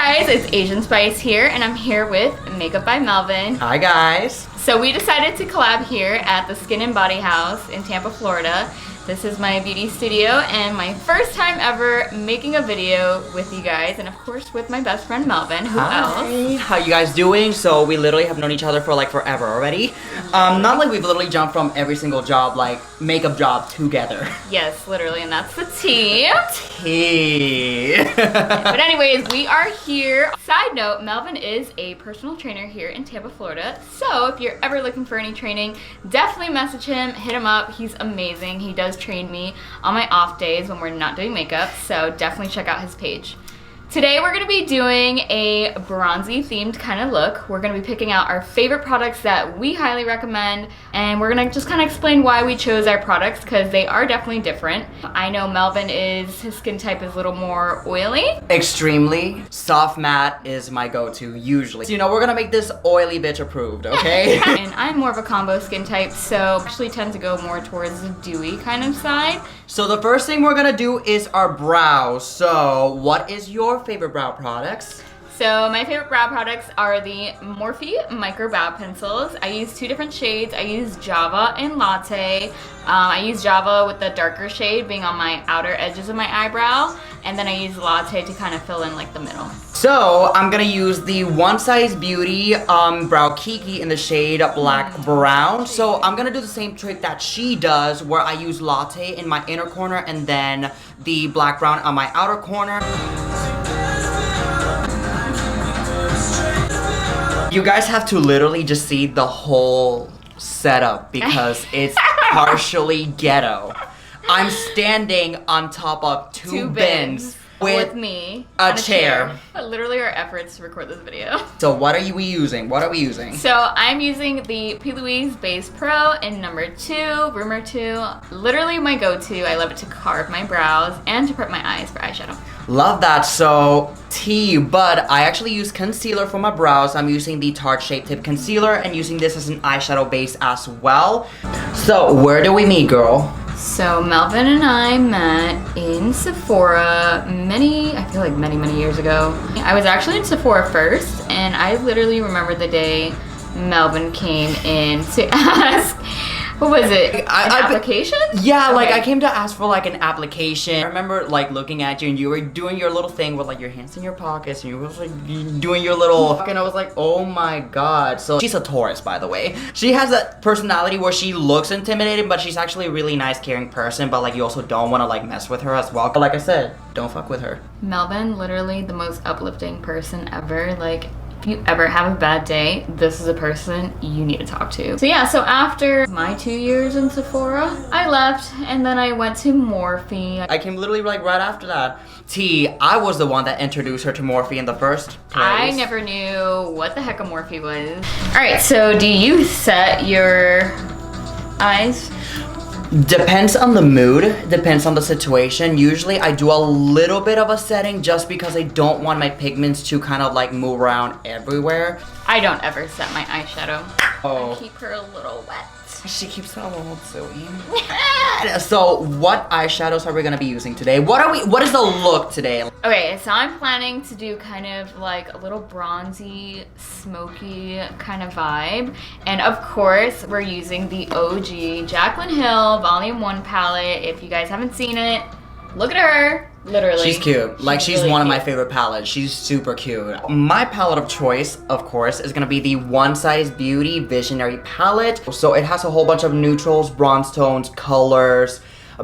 guys, it's Asian Spice here, and I'm here with Makeup by Melvin. Hi guys. So we decided to collab here at the Skin and Body House in Tampa, Florida. This is my beauty studio and my first time ever making a video with you guys, and of course with my best friend Melvin. Who else? How you guys doing? So we literally have known each other for like forever already. Not like we've literally jumped from every single job, like makeup job together. Yes, literally, and that's the tea. Tea. But anyways, we are here. Side note, Melvin is a personal trainer here in Tampa, Florida. So if you're ever looking for any training, definitely message him, hit him up. He's amazing. He does train me on my off days when we're not doing makeup, so definitely check out his page. Today we're going to be doing a bronzy themed kind of look. We're going to be picking out our favorite products that we highly recommend, and we're going to just kind of explain why we chose our products because they are definitely different. I know Melvin his skin type is a little more oily. Extremely. Soft matte is my go-to usually. So, you know, we're going to make this oily bitch approved, okay? And I'm more of a combo skin type, so actually tend to go more towards the dewy kind of side. So the first thing we're going to do is our brows. So what is your favorite brow products? So my favorite brow products are the Morphe Micro Brow Pencils. I use two different shades. I use Java and Latte. I use Java with the darker shade being on my outer edges of my eyebrow. And then I use Latte to kind of fill in like the middle. So I'm gonna use the One Size Beauty Brow Kiki in the shade Black Brown. So I'm gonna do the same trick that she does where I use Latte in my inner corner and then the Black Brown on my outer corner. You guys have to literally just see the whole setup because it's partially ghetto. I'm standing on top of two bins with me a chair. Literally our efforts to record this video. So what are we using? What are we using? So I'm using the P. Louise Base Pro in number 2, Rumor 2. Literally my go-to. I love it to carve my brows and to prep my eyes for eyeshadow. Love that. So but I actually use concealer for my brows. I'm using the Tarte Shape Tip Concealer and using this as an eyeshadow base as well. So where do we meet, girl? So Melvin and I met in Sephora I feel like many years ago. I was actually in Sephora first, and I literally remember the day Melvin came in to ask, what was it, an application? Yeah, okay. Like I came to ask for like an application. I remember like looking at you and you were doing your little thing with like your hands in your pockets and you were like doing your little, and I was like, oh my god. So she's a Taurus, by the way. She has that personality where she looks intimidating, but she's actually a really nice, caring person, but like you also don't want to like mess with her as well. But like I said, don't fuck with her. Melvin, literally the most uplifting person ever. Like, if you ever have a bad day, this is a person you need to talk to. So yeah, so after my 2 years in Sephora, I left and then I went to Morphe. I came literally like right after that. I was the one that introduced her to Morphe in the first place. I never knew what the heck a Morphe was. Alright, so do you set your eyes? Depends on the mood, depends on the situation. Usually I do a little bit of a setting just because I don't want my pigments to kind of like move around everywhere. I don't ever set my eyeshadow. Oh. I keep her a little wet. She keeps it a little silly. So what eyeshadows are we gonna be using today? What is the look today? Okay, so I'm planning to do kind of like a little bronzy, smoky kind of vibe. And of course, we're using the OG Jaclyn Hill Volume 1 palette. If you guys haven't seen it, look at her. Literally. She's cute. Like, she's really one cute. of my favorite palettes. She's super cute. My palette of choice, of course, is gonna be the One Size Beauty Visionary palette. So it has a whole bunch of neutrals, bronze tones, colors,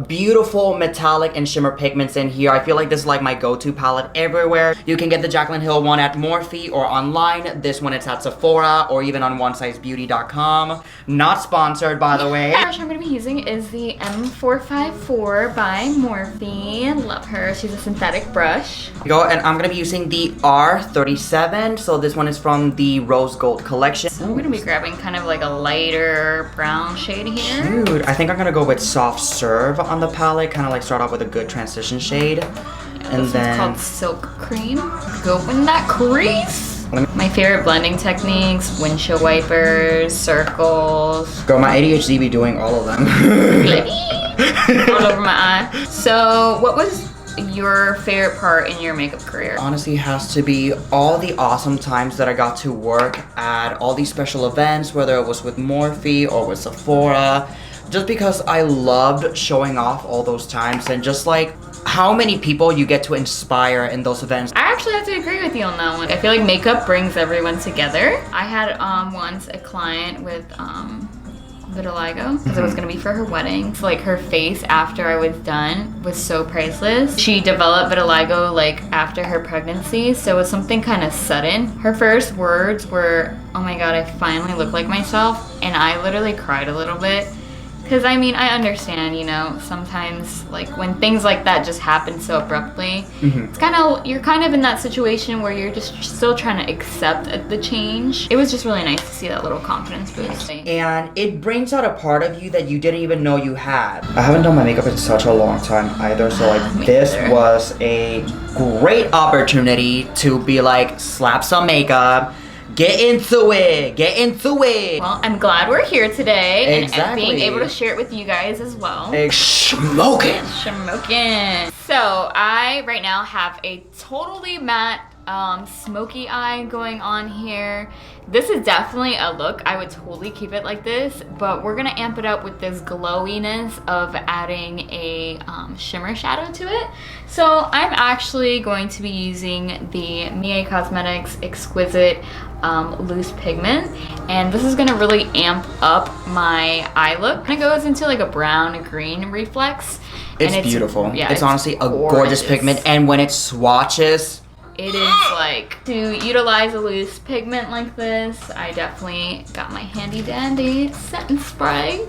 beautiful metallic and shimmer pigments in here. I feel like this is like my go-to palette everywhere. You can get the Jaclyn Hill one at Morphe or online. This one it's at Sephora or even on onesizebeauty.com. Not sponsored, by the way. The brush I'm going to be using is the M454 by Morphe. Love her. She's a synthetic brush. And I'm gonna be using the R37. So this one is from the Rose Gold collection. So I'm going to be grabbing kind of like a lighter brown shade here. Dude, I think I'm gonna go with Soft Serve on the palette, kind of like start off with a good transition shade. And this then one's called Silk Cream. Go in that crease. My favorite blending techniques, windshield wipers, circles. Girl, my ADHD be doing all of them. All over my eye. So what was your favorite part in your makeup career? Honestly, has to be all the awesome times that I got to work at all these special events, whether it was with Morphe or with Sephora, just because I loved showing off all those times and just like how many people you get to inspire in those events. I actually have to agree with you on that one. I feel like makeup brings everyone together. I had once a client with vitiligo because it was gonna be for her wedding. So like her face after I was done was so priceless. She developed vitiligo like after her pregnancy, so it was something kind of sudden. Her first words were, "Oh my god, I finally look like myself," and I literally cried a little bit. Because I mean, I understand, you know, sometimes like when things like that just happen so abruptly, it's kind of, you're kind of in that situation where you're just still trying to accept the change. It was just really nice to see that little confidence boost. And it brings out a part of you that you didn't even know you had. I haven't done my makeup in such a long time either, so like this was a great opportunity to be like, slap some makeup, get into it, get into it. Well, I'm glad we're here today Exactly. and being able to share it with you guys as well. Smoking. Smoking. So I right now have a totally matte smoky eye going on here. This is definitely a look. I would totally keep it like this, but we're gonna amp it up with this glowiness of adding a shimmer shadow to it. So I'm actually going to be using the Mie Cosmetics Exquisite loose pigment, and this is gonna really amp up my eye look. It goes into like a brown green reflex. It's beautiful. Yeah, it's honestly a gorgeous pigment, and when it swatches, it is like, to utilize a loose pigment like this, I definitely got my handy dandy setting spray.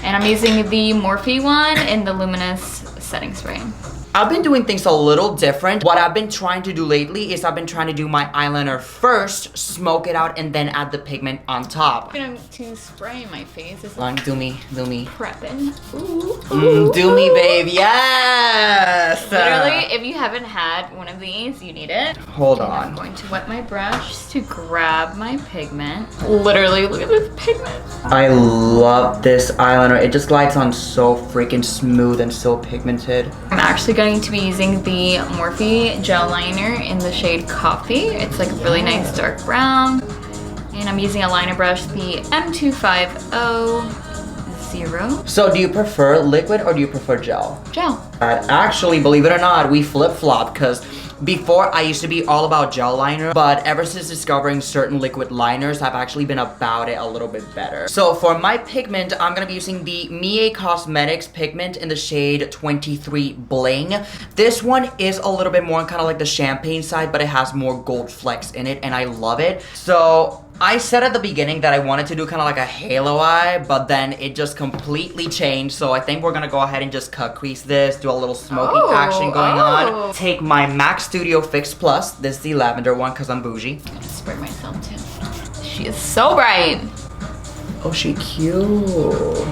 And I'm using the Morphe one in the Luminous setting spray. I've been doing things a little different. What I've been trying to do lately is I've been trying to do my eyeliner first, smoke it out, and then add the pigment on top. I'm going to spray my face. It's Like, do me. prepping. Ooh. Do me, babe, yes! Literally, if you haven't had one of these, you need it. Hold And I'm on. going to wet my brush to grab my pigment. Literally, look at this pigment. I love this eyeliner. It just glides on so freaking smooth and so pigmented. I'm actually going to be using the Morphe gel liner in the shade Coffee. It's like a really nice dark brown. And I'm using a liner brush, the M250. So do you prefer liquid or do you prefer gel? Gel. Actually, believe it or not, we flip-flop because before I used to be all about gel liner, but ever since discovering certain liquid liners, I've actually been about it a little bit better. So for my pigment, I'm gonna be using the Mie Cosmetics pigment in the shade 23 Bling. This one is a little bit more kind of like the champagne side, but it has more gold flecks in it, and I love it. So I said at the beginning that I wanted to do kind of like a halo eye, but then it just completely changed. So I think we're gonna go ahead and just cut crease this, do a little smoky action going on. Take my MAC Studio Fix Plus, this is the lavender one because I'm bougie. I'm gonna spray myself too. She is so bright. Oh, she cute.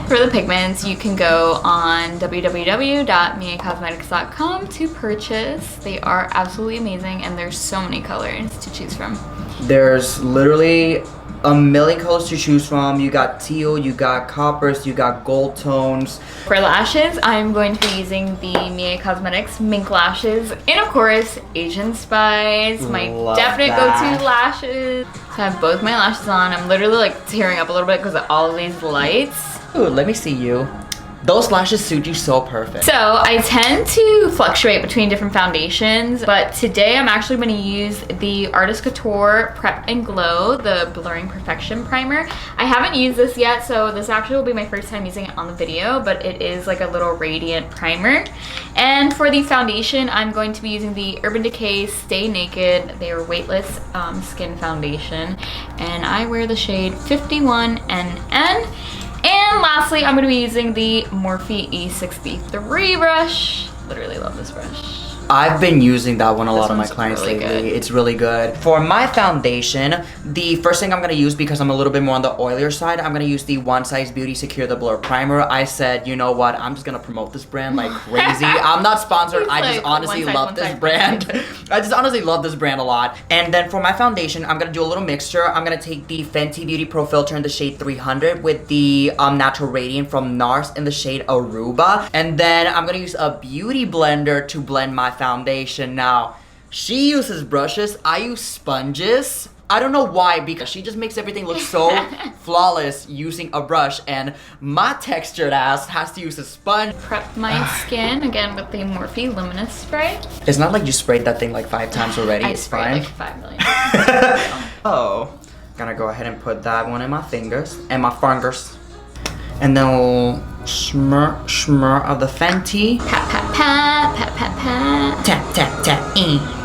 For the pigments, you can go on www.miecosmetics.com to purchase. They are absolutely amazing, and there's so many colors to choose from. There's literally a million colors to choose from. You got teal, you got coppers, you got gold tones. For lashes, I'm going to be using the Mie Cosmetics Mink Lashes. And of course, Asian Spice, my Love definite that. go-to lashes. So I have both my lashes on. I'm literally like tearing up a little bit because of all of these lights. Ooh, let me see you. Those lashes suit you so perfect. So I tend to fluctuate between different foundations, but today I'm actually going to use the Artist Couture Prep and Glow, the Blurring Perfection Primer. I haven't used this yet, so this actually will be my first time using it on the video, but it is like a little radiant primer. And for the foundation, I'm going to be using the Urban Decay Stay Naked. They are weightless skin foundation, and I wear the shade 51NN. And lastly, I'm going to be using the Morphe E6B3 brush. Literally love this brush. I've been using that one a lot on my one's clients really lately. good. It's really good. For my foundation, the first thing I'm gonna use, because I'm a little bit more on the oilier side, I'm gonna use the One Size Beauty Secure the Blur Primer. I said, you know what, I'm just gonna promote this brand like crazy. I'm not sponsored, He's I like, just honestly one size, love one this size. brand. I just honestly love this brand a lot. And then for my foundation, I'm gonna do a little mixture. I'm gonna take the Fenty Beauty Pro Filter in the shade 300 with the Natural Radiant from NARS in the shade Aruba. And then I'm gonna use a beauty blender to blend my foundation. Now, she uses brushes, I use sponges. I don't know why, because she just makes everything look so flawless using a brush, and my textured ass has to use a sponge. Prep my skin again with the Morphe Luminous spray. It's not like you sprayed that thing like 5 times already, I it's sprayed fine. like 5 million. Oh, gonna go ahead and put that one in my fingers and my fingers. And then we'll shmur of the Fenty. Pat, pat, pat, pat, pat, pat. Tap, tap, tap,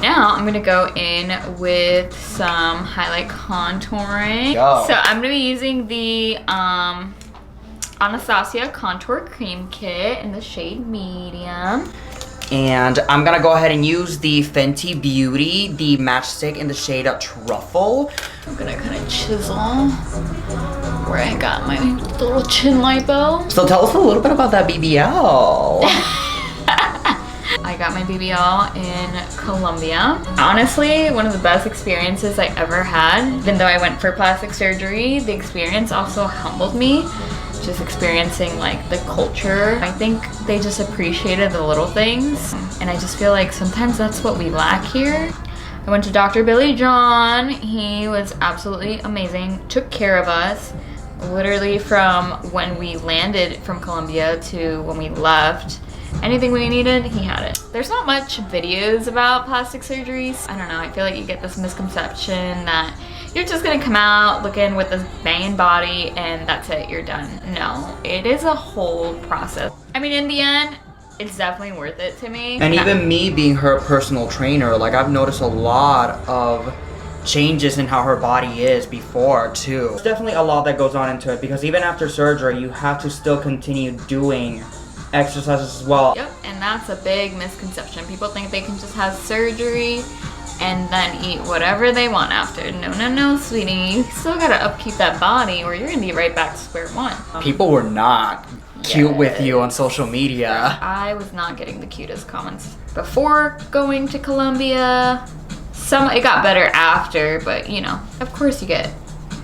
Now I'm gonna go in with some highlight contouring. Go. So I'm gonna be using the Anastasia Contour Cream Kit in the shade Medium. And I'm gonna go ahead and use the Fenty Beauty, the matchstick in the shade Truffle. I'm gonna kind of chisel where I got my little chin lipo. So tell us a little bit about that BBL. I got my BBL in Colombia. Honestly, one of the best experiences I ever had. Even though I went for plastic surgery, the experience also humbled me. Just experiencing like the culture. I think they just appreciated the little things. And I just feel like sometimes that's what we lack here. I went to Dr. Billy John. He was absolutely amazing. Took care of us. Literally from when we landed from Colombia to when we left. Anything we needed, he had it. There's not much videos about plastic surgeries. I don't know, I feel like you get this misconception that you're just gonna come out looking with this banging body and that's it, you're done. No, it is a whole process. I mean, in the end, it's definitely worth it to me. And even me being her personal trainer, like I've noticed a lot of changes in how her body is before too. There's definitely a lot that goes on into it, because even after surgery, you have to still continue doing exercises as well. Yep, and that's a big misconception. People think they can just have surgery and then eat whatever they want after. No, no, no, sweetie. You still gotta upkeep that body or you're gonna be right back to square one. People were not cute with you on social media. I was not getting the cutest comments before going to Colombia. It got better after, but you know, of course you get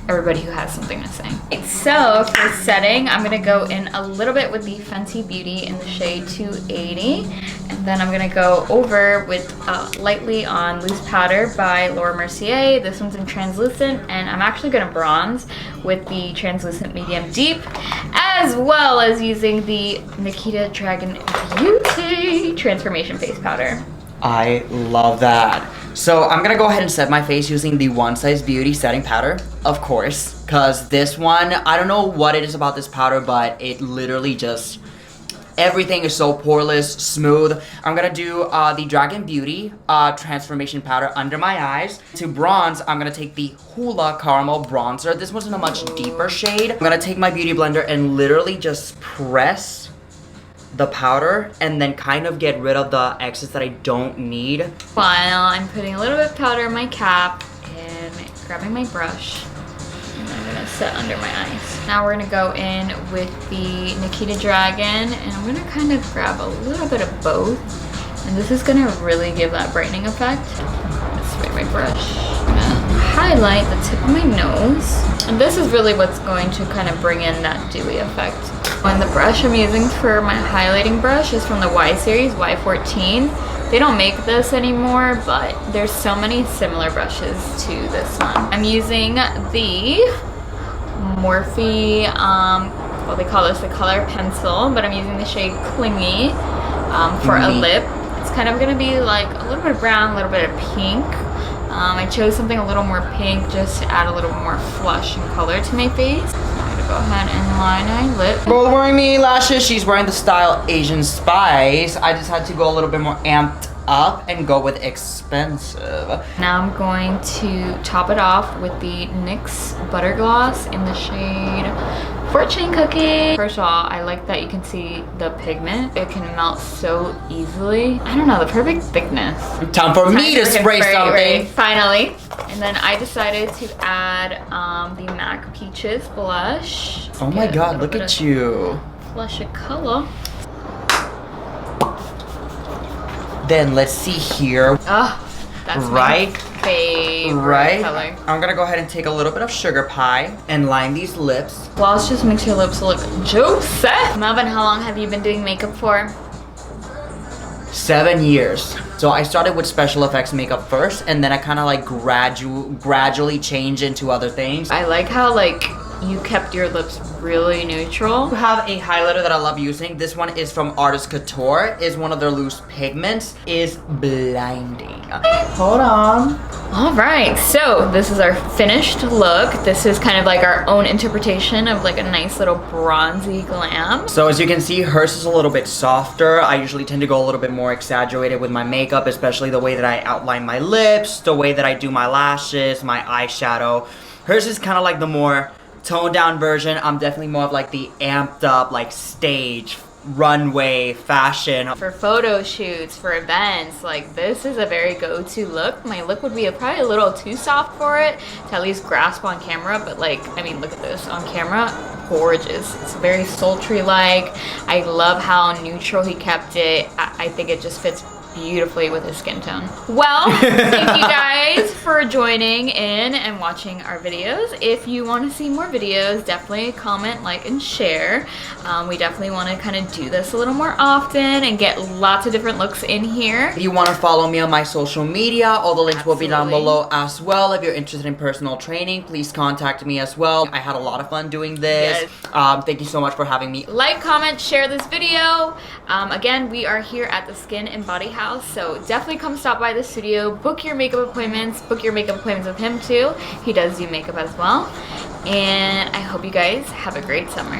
everybody who has something to say. So for setting, I'm gonna go in a little bit with the Fenty Beauty in the shade 280. And then I'm gonna go over with lightly on Loose Powder by Laura Mercier. This one's in translucent, and I'm actually gonna bronze with the translucent medium deep, as well as using the Nikita Dragon Beauty Transformation Face Powder. I love that. So I'm gonna go ahead and set my face using the One Size Beauty setting powder, of course, because this one, I don't know what it is about this powder, but it literally just, everything is so poreless, smooth. I'm gonna do the Dragon Beauty transformation powder under my eyes. To bronze, I'm gonna take the Hoola Caramel Bronzer. This one's in a much deeper shade. I'm gonna take my beauty blender and literally just press the powder and then kind of get rid of the excess that I don't need. While I'm putting a little bit of powder in my cap and grabbing my brush, and I'm gonna set under my eyes. Now we're gonna go in with the Nikita Dragon, and I'm gonna kind of grab a little bit of both. And this is gonna really give that brightening effect. I'm gonna spray my brush. I'm gonna highlight the tip of my nose. And this is really what's going to kind of bring in that dewy effect. And the brush I'm using for my highlighting brush is from the Y series, Y14. They don't make this anymore, but there's so many similar brushes to this one. I'm using the Morphe, well they call this the color pencil, but I'm using the shade Clingy for a lip. It's kind of gonna be like a little bit of brown, a little bit of pink. I chose something a little more pink just to add a little more flush and color to my face. Go ahead and line my lip. Both wearing the lashes. She's wearing the style Asian Spice. I just had to go a little bit more amped up and go with expensive. Now I'm going to top it off with the NYX Butter Gloss in the shade Fortune Cookie. First of all, I like that you can see the pigment. It can melt so easily. I don't know, the perfect thickness. Time for me to spray something. Right, finally. And then I decided to add the MAC Peaches blush. Oh my god, look at you. Flush of color. Then let's see here. Oh, that's right? my favorite Right? color. I'm gonna go ahead and take a little bit of sugar pie and line these lips. Gloss just makes your lips look juicy. Melvin, how long have you been doing makeup for? 7 years. So I started with special effects makeup first, and then I kind of like gradually change into other things. I like how like you kept your lips really neutral. I have a highlighter that I love using. This one is from Artist Couture. Is one of their loose pigments. Is blinding. Hold on. All right, so this is our finished look. This is kind of like our own interpretation of like a nice little bronzy glam. So as you can see, hers is a little bit softer. I usually tend to go a little bit more exaggerated with my makeup, especially the way that I outline my lips, the way that I do my lashes, my eyeshadow. Hers is kind of like the more toned down version. I'm definitely more of like the amped up, like stage, runway, fashion. For photo shoots, for events, like this is a very go-to look. My look would be probably a little too soft for it to at least grasp on camera, but like, I mean, look at this on camera, gorgeous. It's very sultry-like. I love how neutral he kept it. I think it just fits beautifully with his skin tone. Well, thank you guys for joining in and watching our videos. If you want to see more videos, definitely comment, like, and share. We definitely want to kind of do this a little more often and get lots of different looks in here. If you want to follow me on my social media, all the links will be down Absolutely. below as well. If you're interested in personal training, please contact me as well. I had a lot of fun doing this. Yes. Thank you so much for having me. Like, comment, share this video. Again, we are here at the Skin and Body House, so definitely come stop by the studio, book your makeup appointments, book your makeup appointments with him too. He does do makeup as well. And I hope you guys have a great summer.